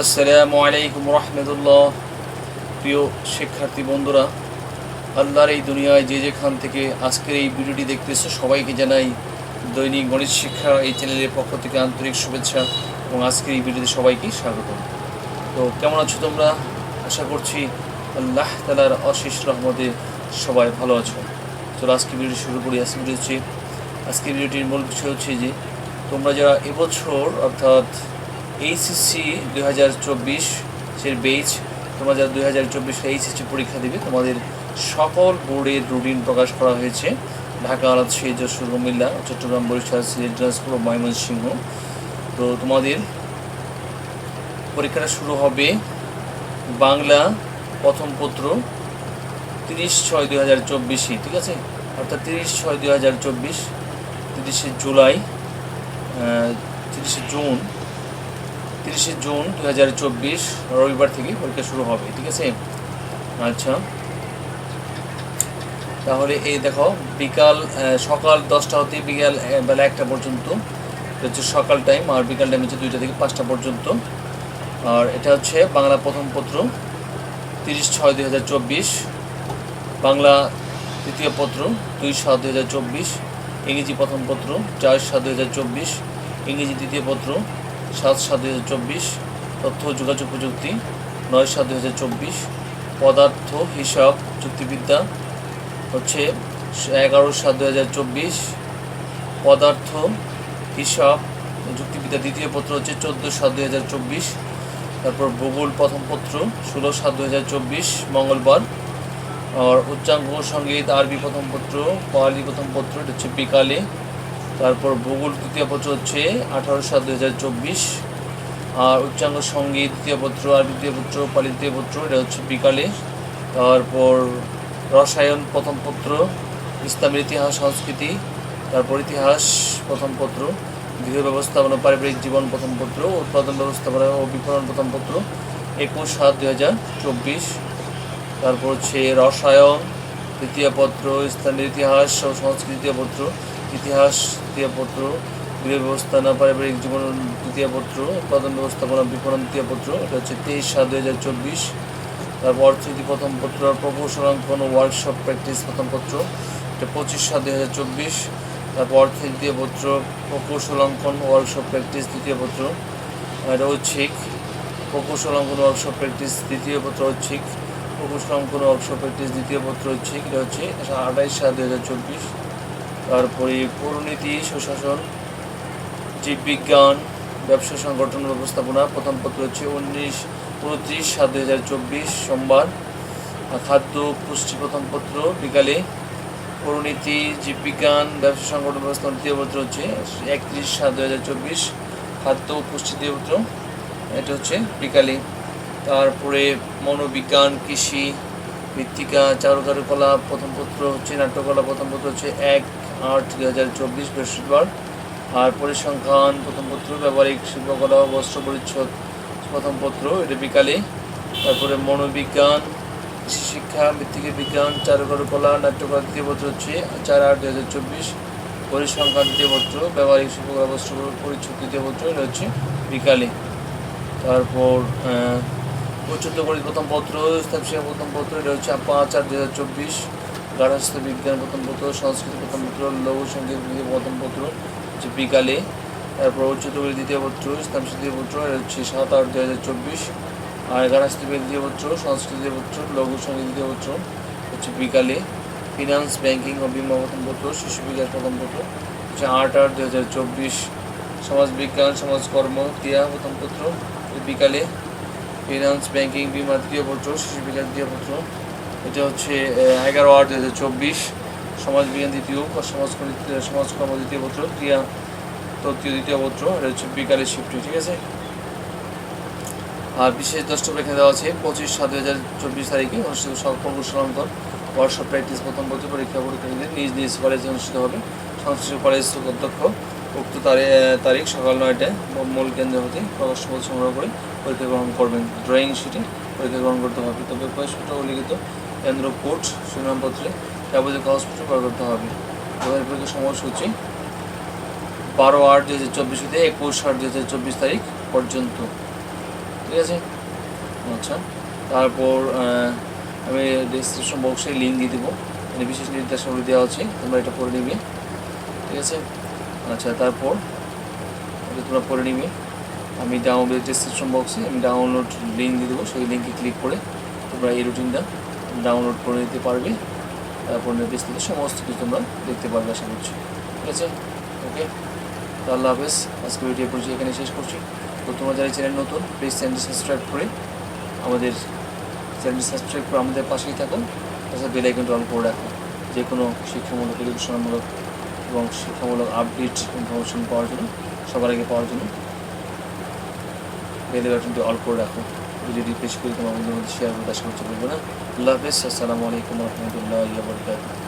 আসসালামু আলাইকুম রহমতুল্লাহ। প্রিয় শিক্ষার্থী বন্ধুরা, আল্লাহর এই দুনিয়ায় যে যেখান থেকে আজকের এই ভিডিওটি দেখতেছো সবাইকে জানাই দৈনিক গণিত শিক্ষা এই চ্যানেলের পক্ষ থেকে আন্তরিক শুভেচ্ছা এবং আজকের এই ভিডিওতে সবাইকে স্বাগত। তো কেমন আছো তোমরা? আশা করছি আল্লাহ তাআলার অশেষ রহমতে সবাই ভালো আছো। চলো আজকে ভিডিওটি শুরু করি। আজকের ভিডিওটির মূল বিষয় হচ্ছে যে তোমরা যারা এবছর অর্থাৎ এইচএসসি 2024 বেচ, তোমরা যারা 2024 এইচএসসি পরীক্ষা দেবে, তোমাদের সকল বোর্ডের রুটিন প্রকাশ করা হয়েছে। ঢাকা, রাজশাহী, যশোর, কুমিল্লা, চট্টগ্রাম, বরিশাল, সিলেট, দিনাজপুর, ময়মনসিংহ। তো তোমাদের পরীক্ষাটা শুরু হবে বাংলা প্রথম পত্র 30/6/2024, ঠিক আছে? অর্থাৎ 30/6/2024, 30শে জুলাই, 30শে জুন 2024 রবিবার থেকে পরীক্ষা শুরু হবে, ঠিক আছে? আচ্ছা, তাহলে এই দেখো সকাল 10টা হতে বিকাল বেলা 1টা পর্যন্ত হচ্ছে সকাল টাইম, আর বিকাল টাইম হচ্ছে 2টা থেকে 5টা পর্যন্ত। আর এটা হচ্ছে বাংলা প্রথম পত্র 30/6/2024, বাংলা দ্বিতীয় পত্র 2/7/2024, ইংরেজি প্রথম পত্র 4/7/2024, ইংরেজি দ্বিতীয় পত্র 7/7/2024, তথ্য ও যোগাযোগ প্রযুক্তি 9/7/2024, পদার্থ হিসাব যুক্তিবিদ্যা হচ্ছে 11/7/2024, পদার্থ হিসাব যুক্তিবিদ্যা দ্বিতীয় পত্র হচ্ছে 14/7/2024, তারপর ভূগোল প্রথম পত্র 16/7/2024 মঙ্গলবার। আর উচ্চাঙ্গ সঙ্গীত আরবি প্রথম পত্র, পালি প্রথম পত্র, এটা হচ্ছে বিকালে। তারপর ভূগোল তৃতীয় পত্র হচ্ছে 18/7/2024, আর উচ্চাঙ্গ সঙ্গীত দ্বিতীয় পত্র, আরবি দ্বিতীয় পত্র, পালি দ্বিতীয় পত্র, এটা হচ্ছে বিকালে। তারপর রসায়ন প্রথম পত্র, ইসলামের ইতিহাস সংস্কৃতি, তারপর ইতিহাস প্রথম পত্র, গৃহ ব্যবস্থাপনা পারিবারিক জীবন প্রথম পত্র, উৎপাদন ব্যবস্থাপনা ও বিপণন প্রথম পত্র 21/7/2024। তারপর হচ্ছে রসায়ন দ্বিতীয় পত্র, ইসলামের ইতিহাস ও সংস্কৃতি দ্বিতীয় পত্র, ইতিহাস দ্বিতীয় পত্র, গৃহ ব্যবস্থাপনা পারিবারিক জীবন দ্বিতীয় পত্র, উৎপাদন ব্যবস্থাপনা বিপণন দ্বিতীয় পত্র, এটা হচ্ছে 23/7/2024। তারপর অর্থনীতি প্রথম পত্র, প্রকৌশল অঙ্কন ও ওয়ার্কশপ প্র্যাকটিস প্রথম পত্র, এটা 25/7/2024। তারপর অর্থনীতি দ্বিতীয় পত্র, প্রকৌশল অঙ্কন ওয়ার্কশপ প্র্যাকটিস দ্বিতীয় পত্র, এটা ঐচ্ছিক। প্রকৌশল অঙ্কন ওয়ার্কশপ প্র্যাকটিস দ্বিতীয় পত্র ঐচ্ছিক, প্রকৌশল অঙ্কন ওয়ার্কশপ প্র্যাকটিস দ্বিতীয় পত্র ঐচ্ছিক, এটা হচ্ছে 28/7/2024। তারপরে পৌরনীতি, সুশাসন, জীববিজ্ঞান, ব্যবসা সংগঠন ব্যবস্থাপনা প্রথম পত্র হচ্ছে 29/7/2024 সোমবার। খাদ্য পুষ্টি প্রথম পত্র বিকালে। পৌরনীতি, জীববিজ্ঞান, ব্যবসা সংগঠন ব্যবস্থাপনা দ্বিতীয় পত্র হচ্ছে 31/7/2024, খাদ্য পুষ্টি দ্বিতীয় পত্র, এটা হচ্ছে বিকালে। তারপরে মনোবিজ্ঞান, কৃষি, মৃত্তিকা, চারুকারুকলা প্রথম পত্র হচ্ছে, নাট্যকলা প্রথম পত্র হচ্ছে 1/8/2024 বৃহস্পতিবার। আর পরিসংখ্যান প্রথম পত্র, ব্যবহারিক শিল্পকলা ও বস্ত্র পরিচ্ছদ প্রথম পত্র, এটা বিকালে। তারপরে মনোবিজ্ঞান, কৃষি শিক্ষা, মৃত্তিকা বিজ্ঞান, চারুকারুকলা, নাট্যকলা দ্বিতীয় পত্র হচ্ছে 4/8/2024, পরিসংখ্যান দ্বিতীয় পত্র, ব্যবহারিক শিল্পকলা বস্ত্র পরিচ্ছদ দ্বিতীয় পত্র, এটা হচ্ছে বিকালে। তারপর উচ্চতর গণিত প্রথম পত্র, স্থান শিক্ষা প্রথম পত্র, এটা হচ্ছে 5/8/2024, গার্হস্থ্য বিজ্ঞান প্রথম পত্র, সংস্কৃত প্রথম পত্র, লঘু সঙ্গীত প্রথম পত্র হচ্ছে বিকালে। তারপর উচ্চতর গণিত দ্বিতীয় পত্র, স্থান দ্বিতীয় পত্র, এটা হচ্ছে 7/8/2024, আর গার্হস্থ্য বিজ্ঞান দ্বিতীয় পত্র, সংস্কৃত দ্বিতীয় পত্র, লঘু সঙ্গীত দ্বিতীয় পত্র হচ্ছে বিকালে। ফিনান্স, ব্যাংকিং ও বিমা প্রথম পত্র, শিশু বিকাশ প্রথম পত্র হচ্ছে 8/8/2024, সমাজবিজ্ঞান, সমাজকর্ম, ক্রিয়া প্রথম পত্র বিকালে। ফিনান্স, ব্যাংকিং, বিমা দ্বিতীয় পত্র, শিশু বিকাশ দ্বিতীয় পত্র, এটা হচ্ছে 11/8/2024, সমাজবিজ্ঞান দ্বিতীয়, সমাজকর্ম দ্বিতীয় পত্র, ক্রিয়া তত্ত্বীয় দ্বিতীয় পত্র, এটা হচ্ছে বিকালে শিফটে, ঠিক আছে? আর বিশেষ দ্রষ্টব্য এখানে দেওয়া আছে 25/7/2024 তারিখে অনুষ্ঠিত প্রকৌশল অঙ্কন ওয়ার্কশপ প্র্যাকটিস প্রথম পত্র পরীক্ষার্থীদের নিজ নিজ কলেজে অনুষ্ঠিত হবে। সংশ্লিষ্ট কলেজ অধ্যক্ষ উক্ত তারিখ সকাল 9টায় মূল কেন্দ্র হতে প্রকাশপত্র সংগ্রহ করে পরীক্ষা গ্রহণ করবেন। ড্রয়িং শিটে পরীক্ষা গ্রহণ করতে হবে। তবে প্রবেশপত্র ও লিখিত কেন্দ্র কোড শিরোনামপত্রে যাবতীয় কাগজপত্র প্রয়োগ করতে হবে। পরীক্ষার সময়সূচি 12/8/2024 থেকে 21/8/2024 তারিখ পর্যন্ত। ঠিক আছে। আচ্ছা, তারপর আমি ডেসক্রিপশন বক্সে লিঙ্ক দিয়ে দেবো, মানে বিশেষ নির্দেশাবলী দেওয়া আছে, তোমরা এটা পড়ে নিবে। ঠিক আছে। আচ্ছা, তারপর এটা তোমরা পড়ে নিবে। আমি ডেসক্রিপশন বক্সে আমি ডাউনলোড লিঙ্ক দিয়ে দেবো, সেই লিঙ্কে ক্লিক করে তোমরা এই রুটিনটা ডাউনলোড করে নিতে পারবে। তারপর বিস্তারিত সমস্ত কিছু তোমরা দেখতে পারবে আশা করছি। ঠিক আছে, ওকে, তো আল্লাহ হাফেজ। আজকে ভিডিও করছি এখানে শেষ করছি। তো তোমরা যারা চ্যানেল নতুন, প্লিজ চ্যানেলটি সাবস্ক্রাইব করে আমাদের পাশেই থাকুন। তাছাড়া বেল আইকনটা অন করে রাখুন, যে কোনো শিক্ষামূলক, এডুকেশনমূলক এবং শিক্ষামূলক আপডেট ইনফরমেশন পাওয়ার জন্য, সবার আগে পাওয়ার জন্য বেল বাটনটি অল করে রাখুন। ভিডিওটি বেশি করে তোমার বন্ধুদের মধ্যে শেয়ার করতে আশা করছি, বলবো না। আল্লাহ হাফেজ, আসসালামু আলাইকুম রহমতুল্লাহ।